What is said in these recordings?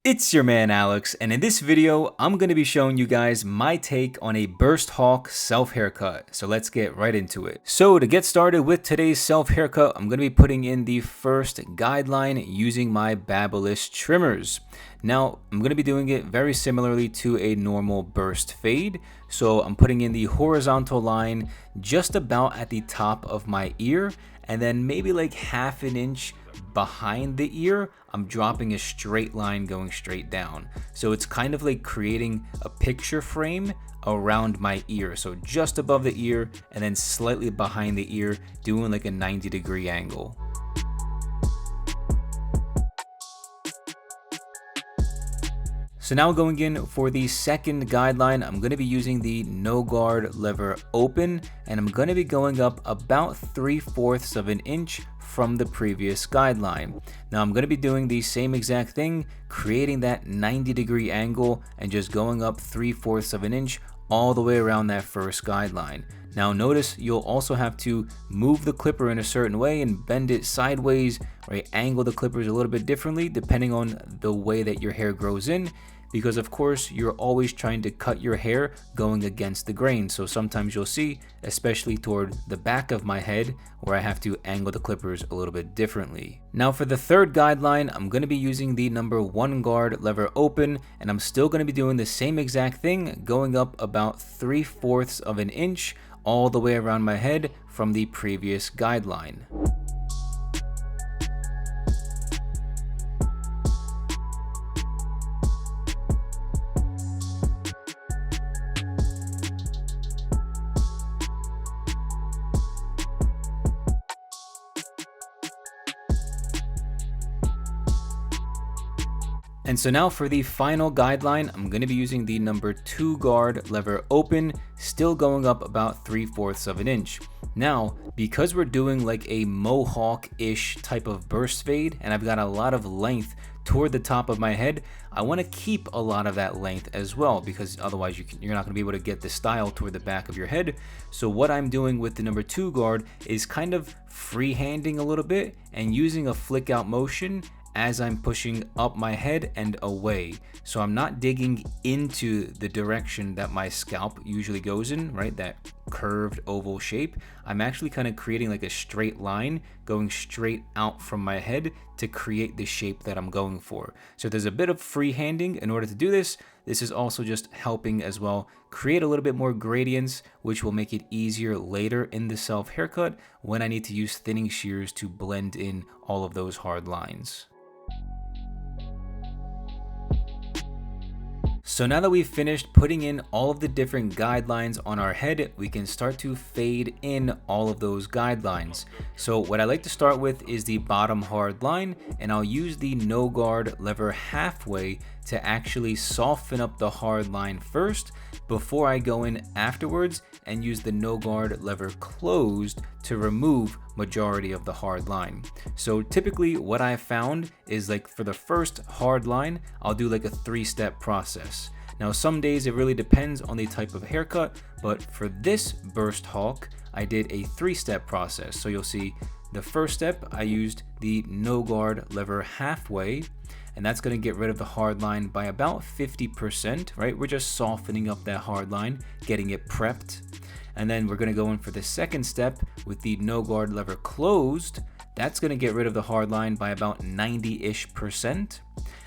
It's your man Alex, and in this video, I'm going to be showing you guys my take on a burst hawk self haircut. So let's get right into it. So to get started with today's self haircut, I'm going to be putting in the first guideline using my Babyliss trimmers. Now, I'm going to be doing it very similarly to a normal burst fade. So I'm putting in the horizontal line just about at the top of my ear, and then maybe like half an inch behind the ear, I'm dropping a straight line going straight down. So it's kind of like creating a picture frame around my ear. So just above the ear and then slightly behind the ear, doing like a 90-degree angle. So now going in for the second guideline, I'm going to be using the no guard lever open, and I'm going to be going up about 3/4 of an inch from the previous guideline. Now I'm going to be doing the same exact thing, creating that 90-degree angle and just going up 3/4 of an inch all the way around that first guideline. Now notice you'll also have to move the clipper in a certain way and bend it sideways, right? Angle the clippers a little bit differently depending on the way that your hair grows in, because of course you're always trying to cut your hair going against the grain. So sometimes you'll see, especially toward the back of my head, where I have to angle the clippers a little bit differently. Now for the third guideline, I'm going to be using the number 1 guard lever open, and I'm still going to be doing the same exact thing, going up about 3/4 of an inch all the way around my head from the previous guideline. And so now for the final guideline, I'm going to be using the number 2 guard lever open, still going up about 3/4 of an inch. Now, because we're doing like a mohawk-ish type of burst fade, and I've got a lot of length toward the top of my head, I want to keep a lot of that length as well, because otherwise you're not going to be able to get the style toward the back of your head. So what I'm doing with the number 2 guard is kind of freehanding a little bit and using a flick out motion as I'm pushing up my head and away. So I'm not digging into the direction that my scalp usually goes in, right? That curved oval shape. I'm actually kind of creating like a straight line going straight out from my head to create the shape that I'm going for. So there's a bit of freehanding in order to do this. This is also just helping as well create a little bit more gradients, which will make it easier later in the self haircut when I need to use thinning shears to blend in all of those hard lines. So now that we've finished putting in all of the different guidelines on our head, we can start to fade in all of those guidelines. So what I like to start with is the bottom hard line, and I'll use the no guard lever halfway to actually soften up the hard line first before I go in afterwards and use the no guard lever closed to remove majority of the hard line. So typically what I found is, like, for the first hard line, I'll do like a 3-step process. Now some days it really depends on the type of haircut, but for this burst hawk, I did a 3-step process. So you'll see the first step, I used the no guard lever halfway, and that's going to get rid of the hard line by about 50%, right? We're just softening up that hard line, getting it prepped. And then we're going to go in for the second step with the no guard lever closed. That's going to get rid of the hard line by about 90-ish%.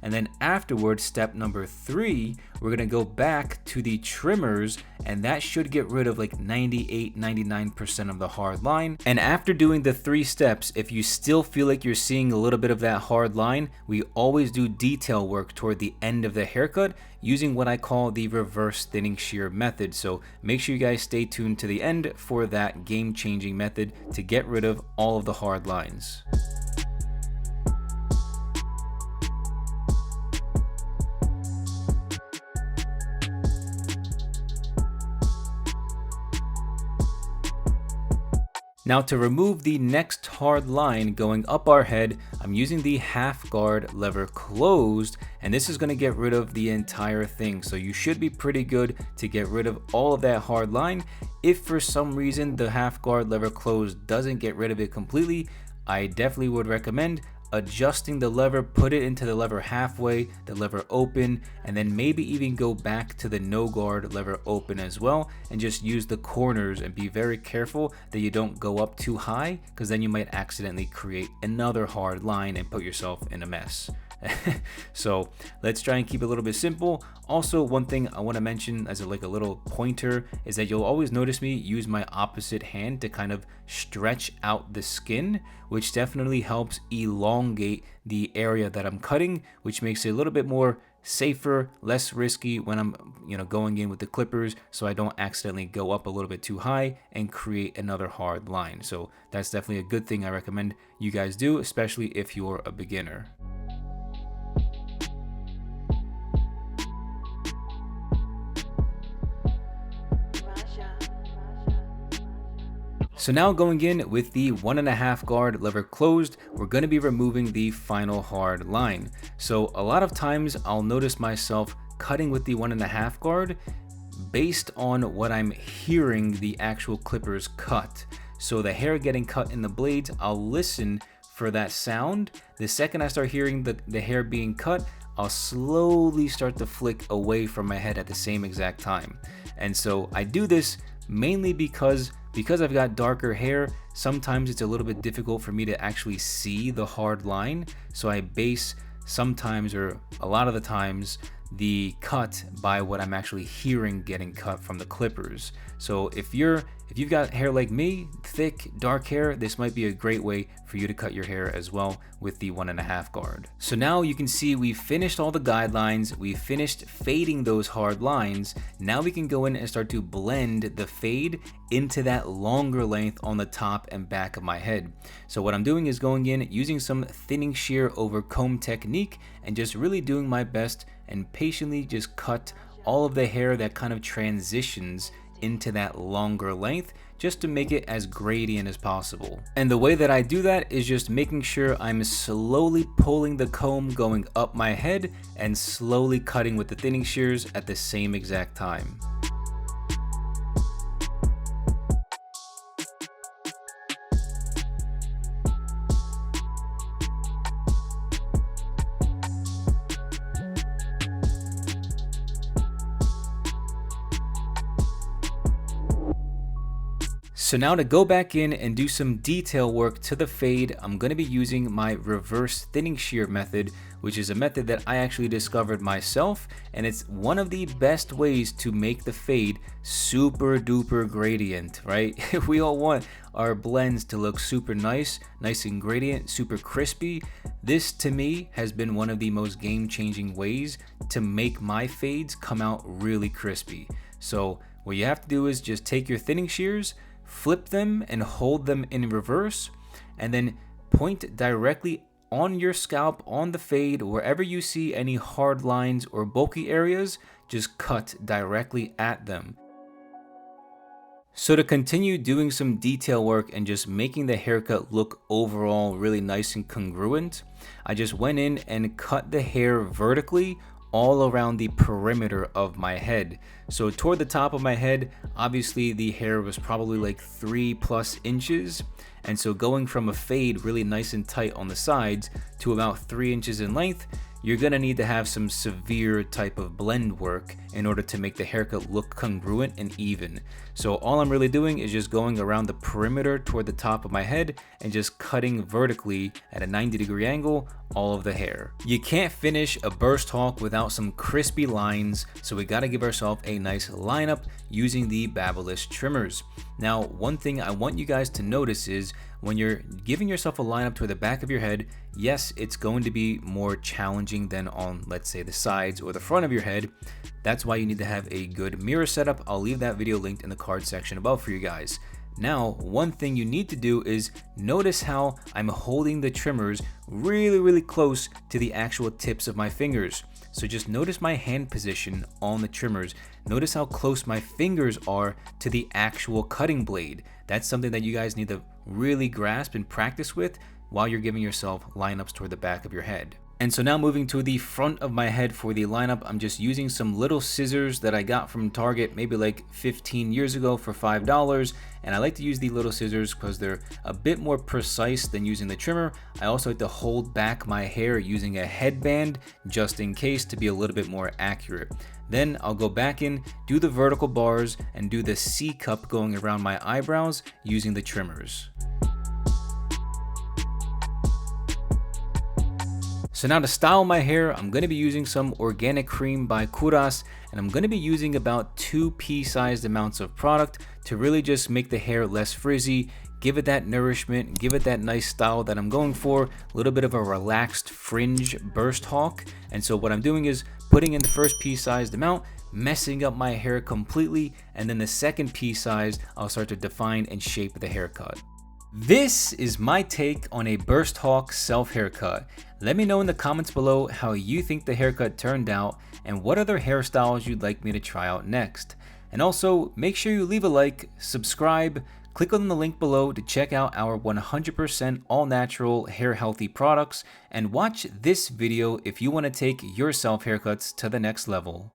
And then afterwards, step number 3, we're going to go back to the trimmers, and that should get rid of like 98-99% of the hard line. And after doing the 3 steps, if you still feel like you're seeing a little bit of that hard line, we always do detail work toward the end of the haircut using what I call the reverse thinning shear method. So make sure you guys stay tuned to the end for that game-changing method to get rid of all of the hard lines. Now to remove the next hard line going up our head, I'm using the half guard lever closed, and this is going to get rid of the entire thing. So you should be pretty good to get rid of all of that hard line. If for some reason the half guard lever closed doesn't get rid of it completely, I definitely would recommend adjusting the lever, put it into the lever halfway, the lever open, and then maybe even go back to the no guard lever open as well, and just use the corners and be very careful that you don't go up too high, because then you might accidentally create another hard line and put yourself in a mess. So let's try and keep it a little bit simple. Also, one thing I want to mention as a little pointer is that you'll always notice me use my opposite hand to kind of stretch out the skin, which definitely helps elongate the area that I'm cutting, which makes it a little bit more safer, less risky when I'm going in with the clippers, so I don't accidentally go up a little bit too high and create another hard line. So that's definitely a good thing I recommend you guys do, especially if you're a beginner. So now going in with the 1.5 guard lever closed, we're going to be removing the final hard line. So a lot of times I'll notice myself cutting with the 1.5 guard based on what I'm hearing the actual clippers cut. So the hair getting cut in the blades, I'll listen for that sound. The second I start hearing the hair being cut, I'll slowly start to flick away from my head at the same exact time. And so I do this mainly because I've got darker hair. Sometimes it's a little bit difficult for me to actually see the hard line, so I base sometimes, or a lot of the times, the cut by what I'm actually hearing getting cut from the clippers. So if you've got hair like me, thick, dark hair, this might be a great way for you to cut your hair as well with the 1.5 guard. So now you can see we've finished all the guidelines, we've finished fading those hard lines. Now we can go in and start to blend the fade into that longer length on the top and back of my head. So what I'm doing is going in using some thinning shear over comb technique and just really doing my best and patiently just cut all of the hair that kind of transitions into that longer length, just to make it as gradient as possible. And the way that I do that is just making sure I'm slowly pulling the comb going up my head and slowly cutting with the thinning shears at the same exact time. So now to go back in and do some detail work to the fade, I'm going to be using my reverse thinning shear method, which is a method that I actually discovered myself, and it's one of the best ways to make the fade super duper gradient, right? We all want our blends to look super nice and gradient, super crispy. This to me has been one of the most game-changing ways to make my fades come out really crispy. So what you have to do is just take your thinning shears, flip them and hold them in reverse, and then point directly on your scalp, on the fade, wherever you see any hard lines or bulky areas, just cut directly at them. So to continue doing some detail work and just making the haircut look overall really nice and congruent, I just went in and cut the hair vertically all around the perimeter of my head. So toward the top of my head, obviously the hair was probably like 3+ inches, and so going from a fade really nice and tight on the sides to about 3 inches in length, you're gonna need to have some severe type of blend work in order to make the haircut look congruent and even. So all I'm really doing is just going around the perimeter toward the top of my head and just cutting vertically at a 90-degree angle all of the hair. You can't finish a burst hawk without some crispy lines, so we gotta give ourselves a nice lineup using the Babyliss trimmers. Now, one thing I want you guys to notice is when you're giving yourself a lineup toward the back of your head, yes, it's going to be more challenging than on, let's say, the sides or the front of your head. That's why you need to have a good mirror setup. I'll leave that video linked in the card section above for you guys. Now, one thing you need to do is notice how I'm holding the trimmers really close to the actual tips of my fingers. So just notice my hand position on the trimmers. Notice how close my fingers are to the actual cutting blade. That's something that you guys need to really grasp and practice with while you're giving yourself lineups toward the back of your head. And so now moving to the front of my head for the lineup, I'm just using some little scissors that I got from Target maybe like 15 years ago for $5. And I like to use the little scissors because they're a bit more precise than using the trimmer. I also like to hold back my hair using a headband just in case to be a little bit more accurate. Then I'll go back in, do the vertical bars, and do the C cup going around my eyebrows using the trimmers. So now to style my hair, I'm going to be using some organic cream by KOVRAS, and I'm going to be using about 2 pea-sized amounts of product to really just make the hair less frizzy, give it that nourishment, give it that nice style that I'm going for, a little bit of a relaxed fringe burst hawk. And so what I'm doing is putting in the first pea-sized amount, messing up my hair completely, and then the second pea-size, I'll start to define and shape the haircut. This is my take on a burst hawk self haircut. Let me know in the comments below how you think the haircut turned out and what other hairstyles you'd like me to try out next. And also make sure you leave a like, subscribe, click on the link below to check out our 100% all natural hair healthy products, and watch this video if you want to take your self haircuts to the next level.